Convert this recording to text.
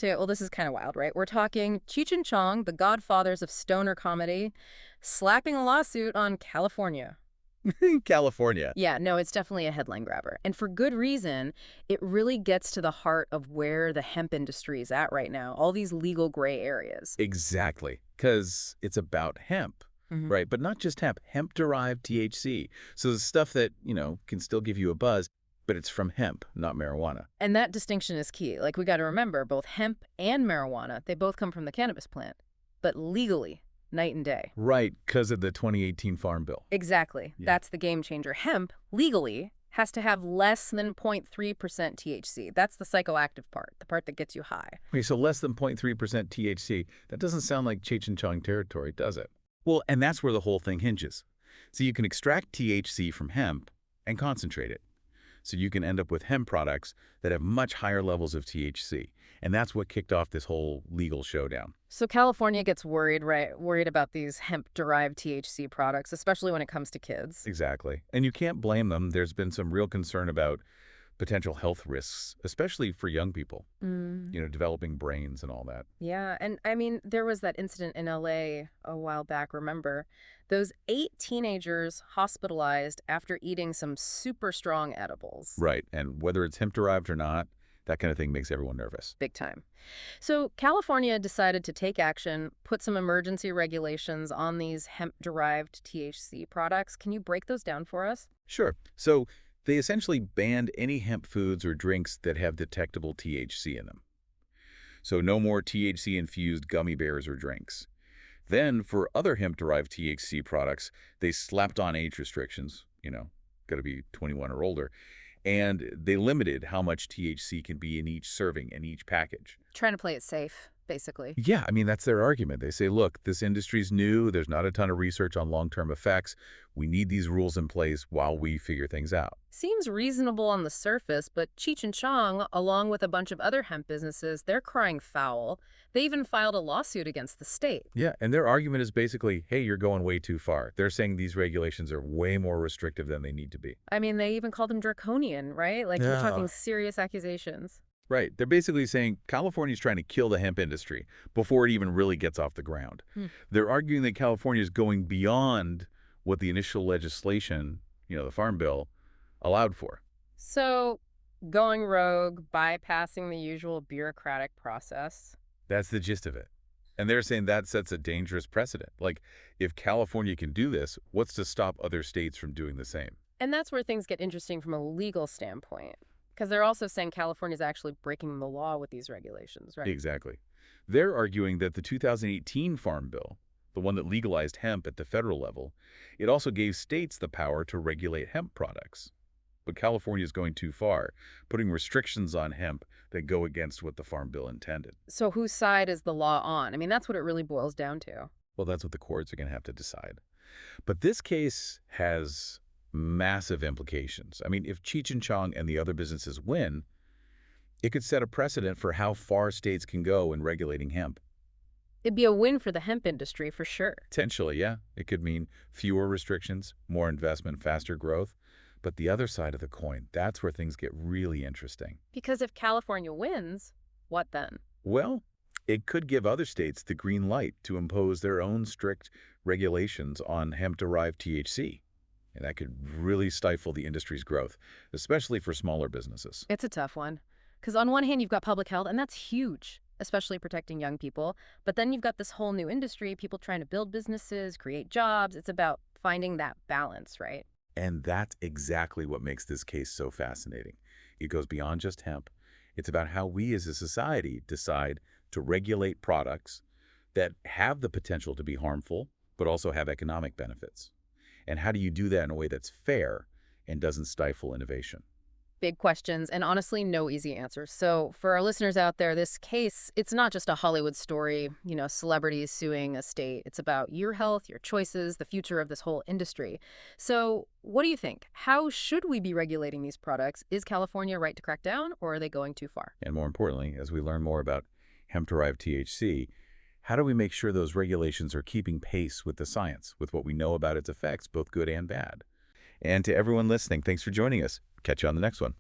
to, well, this is kind of wild, right? We're talking Cheech and Chong, the godfathers of stoner comedy, slapping a lawsuit on California. California. Yeah, no, it's definitely a headline grabber. And for good reason. It really gets to the heart of where the hemp industry is at right now, all these legal gray areas. Exactly. Because it's about hemp, Mhm. right? But not just hemp, hemp-derived THC. So the stuff that, can still give you a buzz, but it's from hemp, not marijuana. And that distinction is key. Like, we got to remember, both hemp and marijuana, they both come from the cannabis plant, but legally, night and day. Right, because of the 2018 Farm Bill. Exactly. Yeah. That's the game changer. Hemp, legally, has to have less than 0.3% THC. That's the psychoactive part, the part that gets you high. Okay, so less than 0.3% THC. That doesn't sound like Cheech and Chong territory, does it? Well, and that's where the whole thing hinges. So you can extract THC from hemp and concentrate it. So you can end up with hemp products that have much higher levels of THC. And that's what kicked off this whole legal showdown. So California gets worried, right? Worried about these hemp-derived THC products, especially when it comes to kids. Exactly. And you can't blame them. There's been some real concern about potential health risks, especially for young people, Mm. developing brains and all that. Yeah, and I mean, there was that incident in LA a while back, remember? Those 8 teenagers hospitalized after eating some super strong edibles. Right. And whether it's hemp-derived or not, that kind of thing makes everyone nervous. Big time. So California decided to take action, put some emergency regulations on these hemp-derived THC products. Can you break those down for us? Sure. So they essentially banned any hemp foods or drinks that have detectable THC in them. So no more THC-infused gummy bears or drinks. Then, for other hemp-derived THC products, they slapped on age restrictions, got to be 21 or older, and they limited how much THC can be in each serving and each package. Trying to play it safe, basically. Yeah, I mean, that's their argument. They say, look, this industry's new. There's not a ton of research on long-term effects. We need these rules in place while we figure things out. Seems reasonable on the surface, but Cheech and Chong, along with a bunch of other hemp businesses, they're crying foul. They even filed a lawsuit against the state. Yeah, and their argument is basically, hey, you're going way too far. They're saying these regulations are way more restrictive than they need to be. I mean, they even called them draconian, right? Like, we're Yeah. talking serious accusations. Right. They're basically saying California's trying to kill the hemp industry before it even really gets off the ground. Hmm. They're arguing that California is going beyond what the initial legislation, the Farm Bill, allowed for. So, going rogue, bypassing the usual bureaucratic process. That's the gist of it. And they're saying that sets a dangerous precedent. Like, if California can do this, what's to stop other states from doing the same? And that's where things get interesting from a legal standpoint. Because they're also saying California's actually breaking the law with these regulations, right? Exactly. They're arguing that the 2018 Farm Bill, the one that legalized hemp at the federal level, it also gave states the power to regulate hemp products. But California is going too far, putting restrictions on hemp that go against what the Farm Bill intended. So whose side is the law on? I mean, that's what it really boils down to. Well, that's what the courts are going to have to decide. But this case has massive implications. I mean, if Cheech and Chong and the other businesses win, it could set a precedent for how far states can go in regulating hemp. It'd be a win for the hemp industry for sure. Potentially, yeah. It could mean fewer restrictions, more investment, faster growth. But the other side of the coin, that's where things get really interesting. Because if California wins, what then? Well, it could give other states the green light to impose their own strict regulations on hemp-derived THC. And that could really stifle the industry's growth, especially for smaller businesses. It's a tough one. Because on one hand, you've got public health, and that's huge, especially protecting young people. But then you've got this whole new industry, people trying to build businesses, create jobs. It's about finding that balance, right? And that's exactly what makes this case so fascinating. It goes beyond just hemp. It's about how we as a society decide to regulate products that have the potential to be harmful, but also have economic benefits. And how do you do that in a way that's fair and doesn't stifle innovation? Big questions, and honestly, no easy answers. So for our listeners out there, this case, it's not just a Hollywood story, celebrities suing a state. It's about your health, your choices, the future of this whole industry. So what do you think? How should we be regulating these products? Is California right to crack down, or are they going too far? And more importantly, as we learn more about hemp-derived THC, how do we make sure those regulations are keeping pace with the science, with what we know about its effects, both good and bad? And to everyone listening, thanks for joining us. Catch you on the next one.